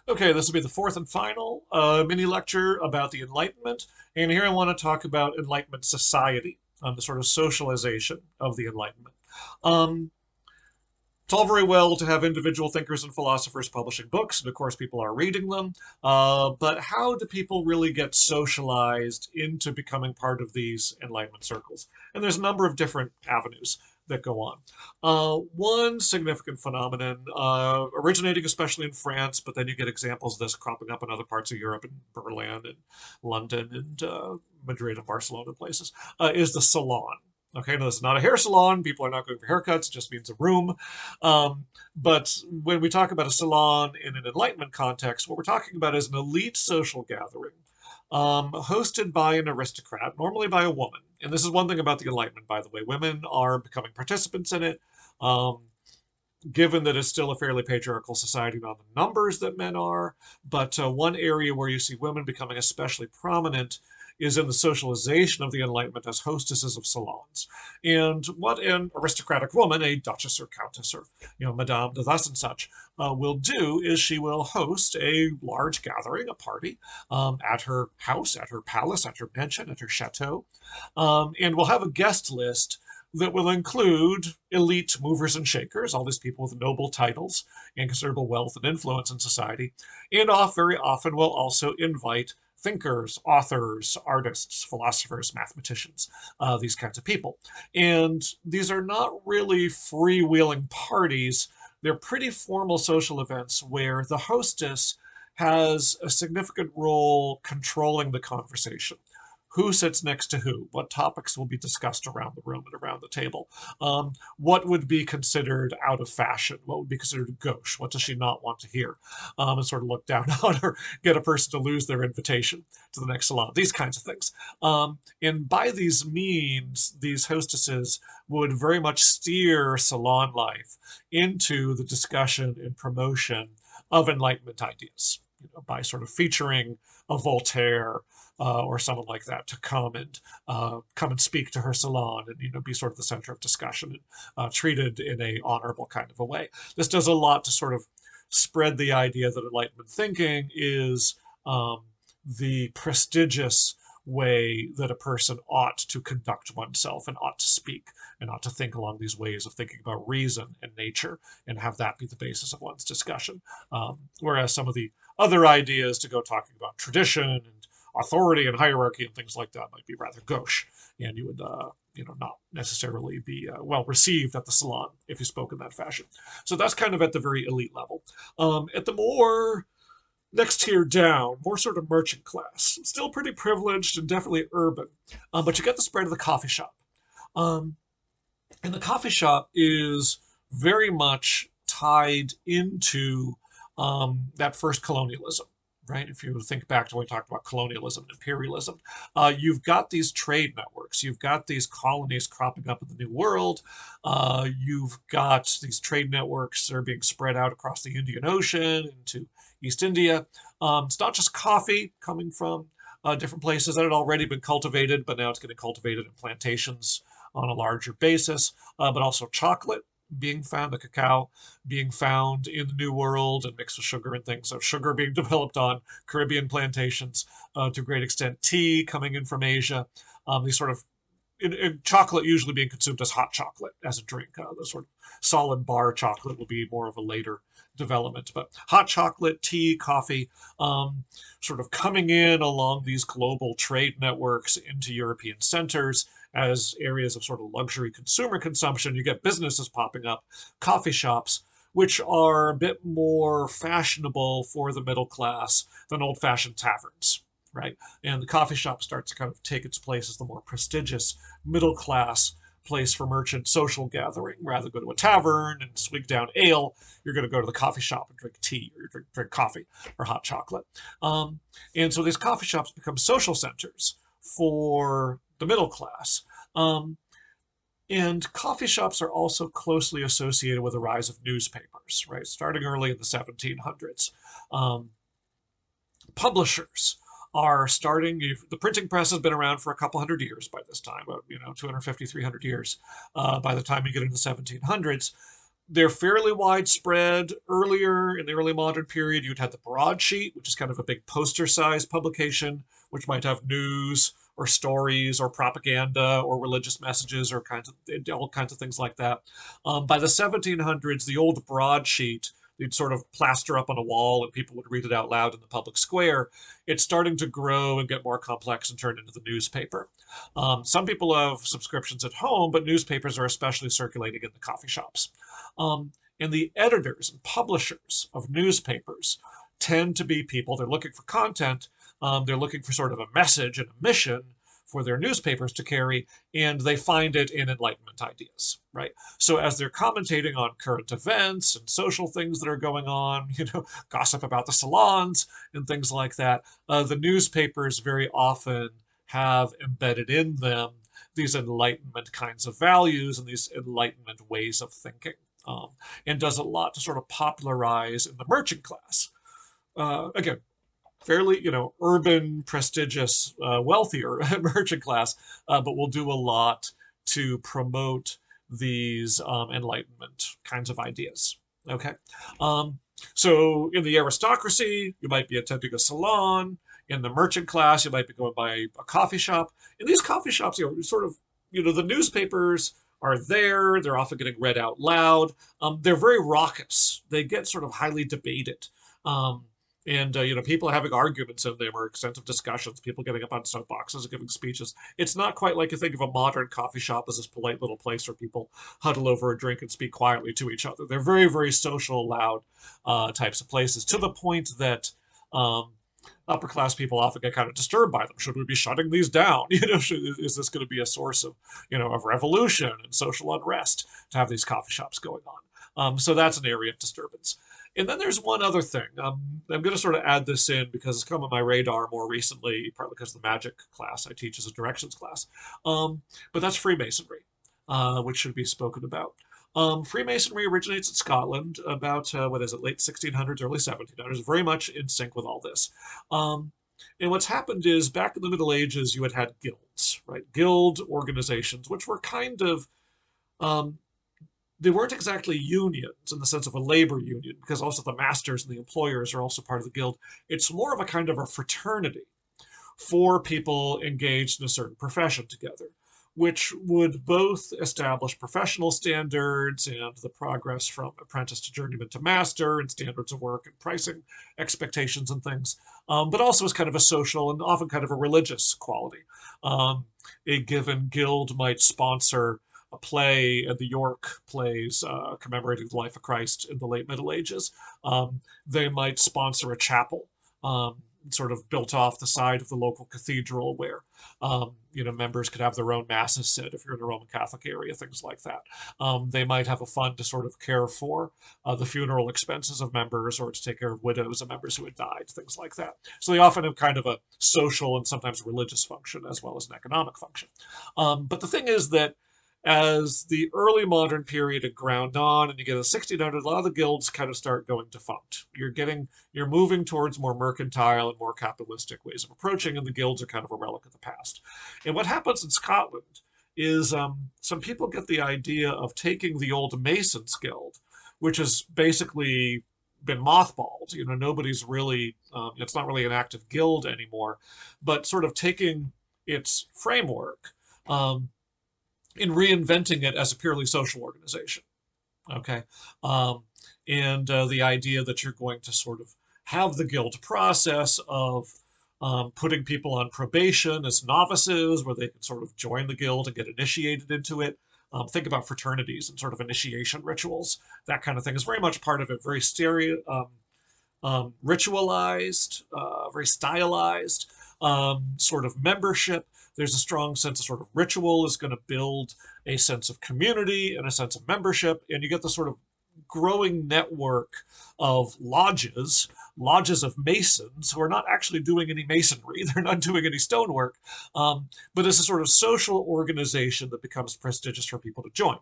Okay, this will be the fourth and final mini lecture about the Enlightenment. And here I want to talk about Enlightenment society, the sort of socialization of the Enlightenment. Um, it's all very well to have individual thinkers and philosophers publishing books, and of course, people are reading them. But how do people really get socialized into becoming part of these Enlightenment circles? And there's a number of different avenues that go on. One significant phenomenon, originating especially in France, but then you get examples of this cropping up in other parts of Europe, in Berlin and London and Madrid and Barcelona places, is the salon. Okay, no, this is not a hair salon. People are not going for haircuts. It just means a room. But when we talk about a salon in an Enlightenment context, what we're talking about is an elite social gathering hosted by an aristocrat, normally by a woman. And this is one thing about the Enlightenment, by the way. Women are becoming participants in it. Um, Given that it's still a fairly patriarchal society, not the numbers that men are, but one area where you see women becoming especially prominent is in the socialization of the Enlightenment as hostesses of salons. And what an aristocratic woman, a duchess or countess or Madame de thus and such, will do is she will host a large gathering, a party, at her house, at her palace, at her mansion, at her chateau, and will have a guest list that will include elite movers and shakers, all these people with noble titles and considerable wealth and influence in society, and very often will also invite thinkers, authors, artists, philosophers, mathematicians, these kinds of people. And these are not really freewheeling parties. They're pretty formal social events where the hostess has a significant role controlling the conversation. Who sits next to who? What topics will be discussed around the room and around the table? What would be considered out of fashion? What would be considered gauche? What does she not want to hear? And sort of look down on her, get a person to lose their invitation to the next salon, these kinds of things. And by these means, these hostesses would very much steer salon life into the discussion and promotion of Enlightenment ideas, by sort of featuring a Voltaire or someone like that to come and speak to her salon and be sort of the center of discussion and treated in a honorable kind of a way. This does a lot to sort of spread the idea that Enlightenment thinking is the prestigious way that a person ought to conduct oneself and ought to speak and ought to think along these ways of thinking about reason and nature and have that be the basis of one's discussion. Whereas some of the other ideas to go talking about tradition and authority and hierarchy and things like that might be rather gauche, and you would not necessarily be well received at the salon if you spoke in that fashion. So that's kind of at the very elite level. At the more next tier down, more sort of merchant class, still pretty privileged and definitely urban, but you get the spread of the coffee shop. Um, and the coffee shop is very much tied into that first colonialism, right? If you think back to when we talked about colonialism and imperialism, you've got these trade networks, you've got these colonies cropping up in the New World, you've got these trade networks that are being spread out across the Indian Ocean into East India. It's not just coffee coming from different places that had already been cultivated, but now it's getting cultivated in plantations on a larger basis, but also chocolate being found, the cacao being found in the New World and mixed with sugar and things. So sugar being developed on Caribbean plantations to a great extent. Tea coming in from Asia. These sort of chocolate usually being consumed as hot chocolate as a drink. The sort of solid bar chocolate will be more of a later development. But hot chocolate, tea, coffee, sort of coming in along these global trade networks into European centers as areas of sort of luxury consumer consumption. You get businesses popping up, coffee shops, which are a bit more fashionable for the middle class than old fashioned taverns, right? And the coffee shop starts to kind of take its place as the more prestigious middle class place for merchant social gathering. Rather than go to a tavern and swig down ale, you're going to go to the coffee shop and drink tea or drink coffee or hot chocolate. And so these coffee shops become social centers for the middle class. And coffee shops are also closely associated with the rise of newspapers, right? Starting early in the 1700s. Um, Publishers are starting, the printing press has been around for a couple hundred years by this time, 250, 300 years by the time you get into the 1700s. They're fairly widespread. Earlier in the early modern period, you'd have the broadsheet, which is kind of a big poster-sized publication, which might have news or stories or propaganda or religious messages or all kinds of things like that. By the 1700s, the old broadsheet you'd sort of plaster up on a wall and people would read it out loud in the public square. It's starting to grow and get more complex and turn into the newspaper. Some people have subscriptions at home, but newspapers are especially circulating in the coffee shops. And the editors and publishers of newspapers tend to be people, they're looking for content, they're looking for sort of a message and a mission for their newspapers to carry, and they find it in Enlightenment ideas, right? So as they're commentating on current events and social things that are going on, gossip about the salons and things like that, the newspapers very often have embedded in them these Enlightenment kinds of values and these Enlightenment ways of thinking, and does a lot to sort of popularize in the merchant class. Again, fairly, urban, prestigious, wealthier merchant class, but will do a lot to promote these Enlightenment kinds of ideas. Okay. So in the aristocracy, you might be attending a salon. In the merchant class, you might be going by a coffee shop. In these coffee shops, the newspapers are there. They're often getting read out loud. They're very raucous. They get sort of highly debated. And people having arguments in them or extensive discussions, people getting up on soapboxes and giving speeches. It's not quite like you think of a modern coffee shop as this polite little place where people huddle over a drink and speak quietly to each other. They're very, very social, loud types of places, to the point that upper class people often get kind of disturbed by them. Should we be shutting these down? Is this going to be a source of revolution and social unrest to have these coffee shops going on? So that's an area of disturbance. And then there's one other thing. I'm going to sort of add this in because it's come on my radar more recently, partly because of the magic class I teach as a directions class. But that's Freemasonry, which should be spoken about. Freemasonry originates in Scotland about, late 1600s, early 1700s, very much in sync with all this. And what's happened is back in the Middle Ages, you had guilds, right? Guild organizations, which were kind of they weren't exactly unions in the sense of a labor union, because also the masters and the employers are also part of the guild. It's more of a kind of a fraternity for people engaged in a certain profession together, which would both establish professional standards and the progress from apprentice to journeyman to master and standards of work and pricing expectations and things, but also as kind of a social and often kind of a religious quality. A given guild might sponsor a play at the York plays commemorating the life of Christ in the late Middle Ages. They might sponsor a chapel, sort of built off the side of the local cathedral where, members could have their own masses said if you're in a Roman Catholic area, things like that. They might have a fund to sort of care for the funeral expenses of members or to take care of widows of members who had died, things like that. So they often have kind of a social and sometimes religious function as well as an economic function. But the thing is that as the early modern period had ground on and you get a 1600, a lot of the guilds kind of start going defunct. You're moving towards more mercantile and more capitalistic ways of approaching, and the guilds are kind of a relic of the past. And what happens in Scotland is some people get the idea of taking the old Masons Guild, which has basically been mothballed. Nobody's really, it's not really an active guild anymore, but sort of taking its framework in reinventing it as a purely social organization. Okay. And the idea that you're going to sort of have the guild process of putting people on probation as novices, where they can sort of join the guild and get initiated into it. Think about fraternities and sort of initiation rituals. That kind of thing is very much part of it, very ritualized, very stylized sort of membership. There's a strong sense of sort of ritual is going to build a sense of community and a sense of membership, and you get the sort of growing network of lodges of masons who are not actually doing any masonry. They're not doing any stonework, but it's a sort of social organization that becomes prestigious for people to join.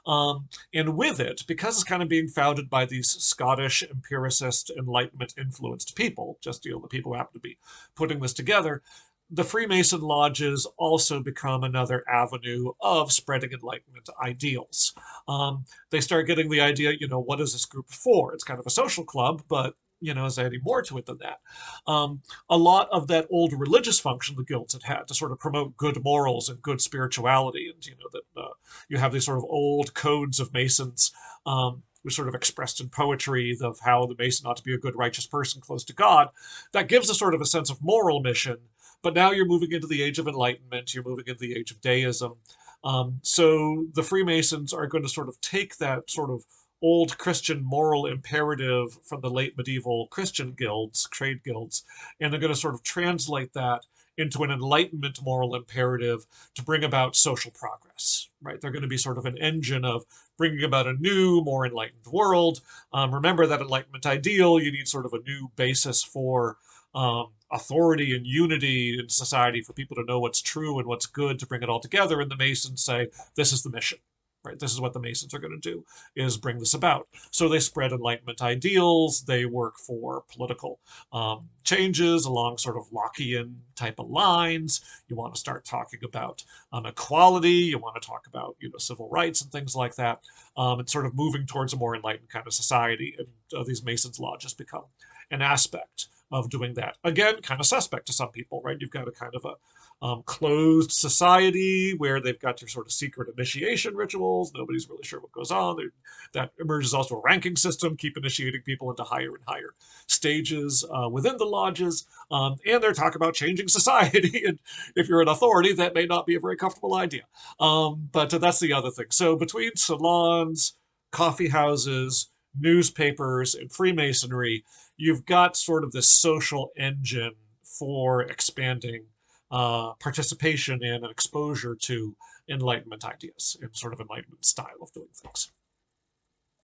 And with it, because it's kind of being founded by these Scottish empiricist Enlightenment influenced people, just the people who happen to be putting this together, the Freemason lodges also become another avenue of spreading Enlightenment ideals. They start getting the idea, what is this group for? It's kind of a social club, but is there any more to it than that? A lot of that old religious function the guilds had to sort of promote good morals and good spirituality, and that you have these sort of old codes of Masons, which sort of expressed in poetry of how the Mason ought to be a good, righteous person close to God. That gives a sort of a sense of moral mission. But now you're moving into the age of Enlightenment, you're moving into the age of deism. So the Freemasons are going to sort of take that sort of old Christian moral imperative from the late medieval Christian guilds, trade guilds, and they're going to sort of translate that into an Enlightenment moral imperative to bring about social progress, right? They're going to be sort of an engine of bringing about a new, more enlightened world. Remember that Enlightenment ideal, you need sort of a new basis for authority and unity in society for people to know what's true and what's good to bring it all together. And the Masons say, this is the mission, right? This is what the Masons are going to do, is bring this about. So they spread Enlightenment ideals. They work for political changes along sort of Lockean type of lines. You want to start talking about equality. You want to talk about, civil rights and things like that. And sort of moving towards a more enlightened kind of society. And these Masons' lodges become an aspect of doing that. Again, kind of suspect to some people, right? You've got a kind of a closed society where they've got their sort of secret initiation rituals. Nobody's really sure what goes on. That emerges also a ranking system, keep initiating people into higher and higher stages within the lodges. And they're talking about changing society. And if you're an authority, that may not be a very comfortable idea. But that's the other thing. So between salons, coffee houses, newspapers, and Freemasonry, you've got sort of this social engine for expanding participation in and exposure to Enlightenment ideas and sort of Enlightenment style of doing things.